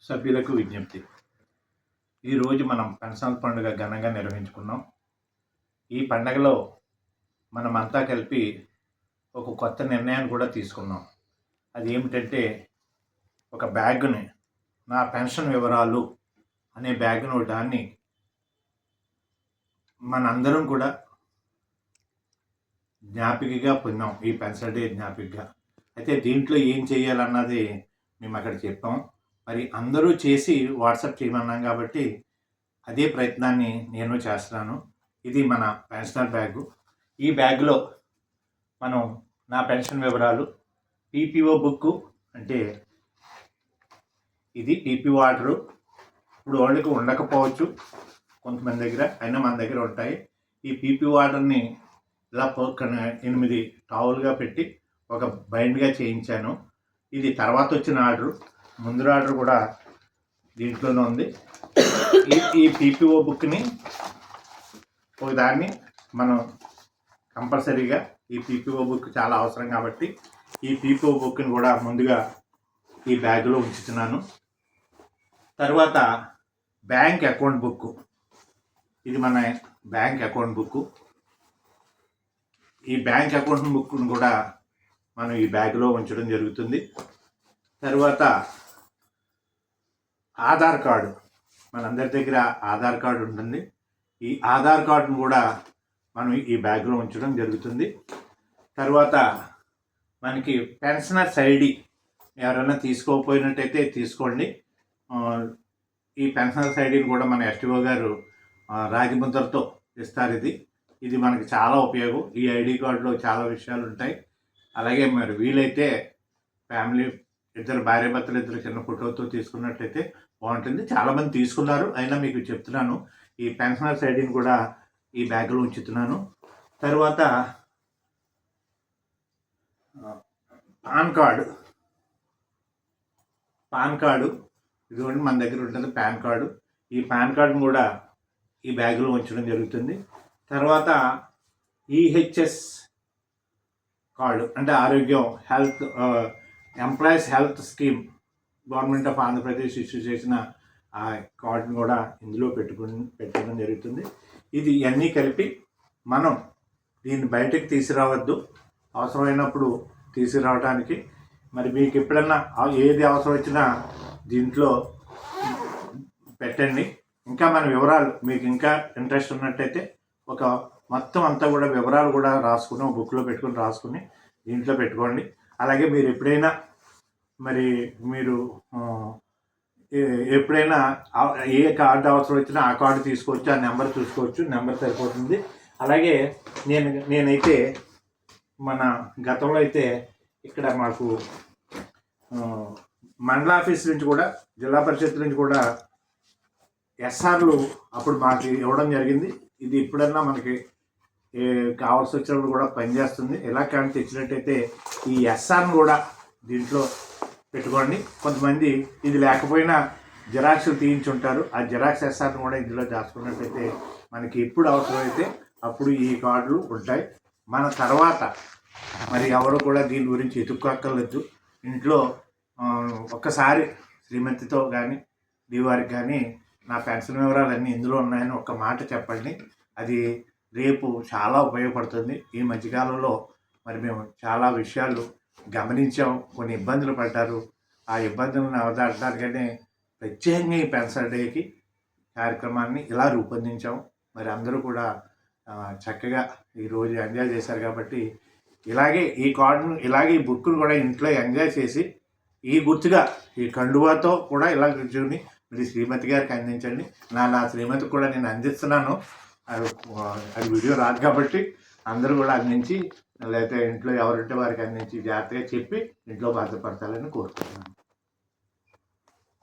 సభ్యులకు విజ్ఞప్తి. ఈరోజు మనం పెన్షనల్ పండుగ ఘనంగా నిర్వహించుకున్నాం. ఈ పండగలో మనమంతా కలిపి ఒక కొత్త నిర్ణయాన్ని కూడా తీసుకున్నాం. అది ఏమిటంటే ఒక బ్యాగ్ని, నా పెన్షన్ వివరాలు అనే బ్యాగ్ను దాన్ని మనందరం కూడా జ్ఞాపికగా పొందాం. ఈ పెన్షన్ డే జ్ఞాపికగా. అయితే దీంట్లో ఏం చేయాలన్నది మేము అక్కడ చెప్పాం. మరి అందరూ చేసి వాట్సాప్ చేయమన్నాం కాబట్టి అదే ప్రయత్నాన్ని నేను చేస్తున్నాను. ఇది మన పెన్షనర్ బ్యాగు. ఈ బ్యాగ్లో మనం నా పెన్షన్ వివరాలు, పీపీఓ బుక్కు, అంటే ఇది పీపీఓ ఆర్డరు. ఇప్పుడు వాళ్ళకి ఉండకపోవచ్చు కొంతమంది దగ్గర, అయినా మన దగ్గర ఉంటాయి. ఈ పీపీఓ ఆర్డర్ని ఇలా 8 టావులుగా పెట్టి ఒక బైండ్గా చేయించాను. ఇది తర్వాత వచ్చిన ఆర్డరు. ముందు ఆర్డర్ కూడా దీంట్లోనే ఉంది. ఈ పీపీఓ బుక్ని ఒకదాన్ని మనం కంపల్సరీగా, ఈ పీపీఓ బుక్ చాలా అవసరం కాబట్టి ఈ పీపీఓ బుక్ని కూడా ముందుగా ఈ బ్యాగ్లో ఉంచుతున్నాను. తర్వాత బ్యాంక్ అకౌంట్ బుక్, ఇది మన బ్యాంక్ అకౌంట్ బుక్. ఈ బ్యాంక్ అకౌంట్ బుక్ను కూడా మనం ఈ బ్యాగ్లో ఉంచడం జరుగుతుంది. తర్వాత ఆధార్ కార్డు, మనందరి దగ్గర ఆధార్ కార్డు ఉంటుంది. ఈ ఆధార్ కార్డును కూడా మనం ఈ బ్యాగ్లో ఉంచడం జరుగుతుంది. తర్వాత మనకి పెన్షనర్స్ ఐడి ఎవరైనా తీసుకోకపోయినట్టయితే తీసుకోండి. ఈ పెన్షనర్స్ ఐడిని కూడా మన ఎస్టీఓ గారు రాగిముద్రతో ఇస్తారు. ఇది మనకి చాలా ఉపయోగం. ఈ ఐడి కార్డులో చాలా విషయాలు ఉంటాయి. అలాగే మరి వీలైతే ఫ్యామిలీ ఇద్దరు భార్యాభర్తలు ఇద్దరు చిన్న ఫోటోతో తీసుకున్నట్టయితే బాగుంటుంది. చాలామంది తీసుకున్నారు, అయినా మీకు చెప్తున్నాను. ఈ పెన్షనర్స్ ఐడిని కూడా ఈ బ్యాగ్లో ఉంచుతున్నాను. తర్వాత పాన్ కార్డు ఇదిగోండి మన దగ్గర ఉంటుంది పాన్ కార్డు. ఈ పాన్ కార్డును కూడా ఈ బ్యాగ్లో ఉంచడం జరుగుతుంది. తర్వాత ఈహెచ్ఎస్ కార్డు, అంటే ఆరోగ్యం, health, employees health scheme, government of Andhra Pradesh issue చేసిన ఆ కార్డును కూడా ఇందులో పెట్టడం జరుగుతుంది. ఇది ఇవన్నీ కలిపి మనం దీన్ని బయటకు తీసుకురావద్దు, అవసరమైనప్పుడు తీసుకురావడానికి. మరి మీకు ఎప్పుడన్నా ఏది అవసరం వచ్చినా దీంట్లో పెట్టండి. ఇంకా మన వివరాలు మీకు ఇంకా ఇంట్రెస్ట్ ఉన్నట్టయితే ఒక మొత్తం అంతా కూడా వివరాలు కూడా రాసుకుని ఒక బుక్లో పెట్టుకుని రాసుకుని దీంట్లో పెట్టుకోండి. అలాగే మీరు ఎప్పుడైనా ఎప్పుడైనా ఏ కార్డు అవసరం వచ్చినా ఆ కార్డు తీసుకోవచ్చు, ఆ నెంబర్ చూసుకోవచ్చు, నెంబర్ సరిపోతుంది. అలాగే నేనైతే మన గతంలో అయితే ఇక్కడ మాకు మండల ఆఫీస్ నుంచి కూడా, జిల్లా పరిషత్ నుంచి కూడా ఎస్ఆర్లు అప్పుడు మాకు ఇవ్వడం జరిగింది. ఇది ఎప్పుడన్నా మనకి కావాల్సి వచ్చినప్పుడు కూడా పనిచేస్తుంది. ఎలా కానీ తెచ్చినట్టయితే ఈ ఎస్ఆర్ని కూడా దీంట్లో పెట్టుకోండి. కొంతమంది ఇది లేకపోయినా జిరాక్స్లు తీయించుంటారు. ఆ జిరాక్స్ ఎస్ఆర్ని కూడా ఇందులో దాచుకున్నట్టయితే మనకి ఎప్పుడు అవసరమైతే అప్పుడు ఈ కార్డులు ఉంటాయి. మన తర్వాత మరి ఎవరు కూడా దీని గురించి ఎత్తుక్కోక్కర్లేదు. ఇంట్లో ఒక్కసారి శ్రీమతితో కానీ దీవారికి కానీ నా పెన్షన్ వివరాలన్నీ ఇందులో ఉన్నాయని ఒక్క మాట చెప్పండి. అది రేపు చాలా ఉపయోగపడుతుంది. ఈ మధ్యకాలంలో మరి మేము చాలా విషయాలు గమనించాం, కొన్ని ఇబ్బందులు పడ్డారు. ఆ ఇబ్బందులను అవదాటడానికనే ప్రత్యేకంగా ఈ పెన్షన్ డేకి కార్యక్రమాన్ని ఇలా రూపొందించాం. మరి అందరూ కూడా చక్కగా ఈరోజు ఎంజాయ్ చేశారు. కాబట్టి ఇలాగే ఈ కార్డును, ఇలాగే ఈ బుక్ను కూడా ఇంట్లో ఎంజాయ్ చేసి ఈ గుర్తుగా ఈ కండువాతో కూడా ఇలా కూర్చొని మరి శ్రీమతి గారికి అందించండి. నా శ్రీమతికి కూడా నేను అందిస్తున్నాను. అది వీడియో రాదు కాబట్టి అందరూ కూడా అందించి, లేకపోతే ఇంట్లో ఎవరుంటే వారికి అందించి జాగ్రత్తగా చెప్పి ఇంట్లో భద్రపరచాలని కోరుకుంటున్నాను.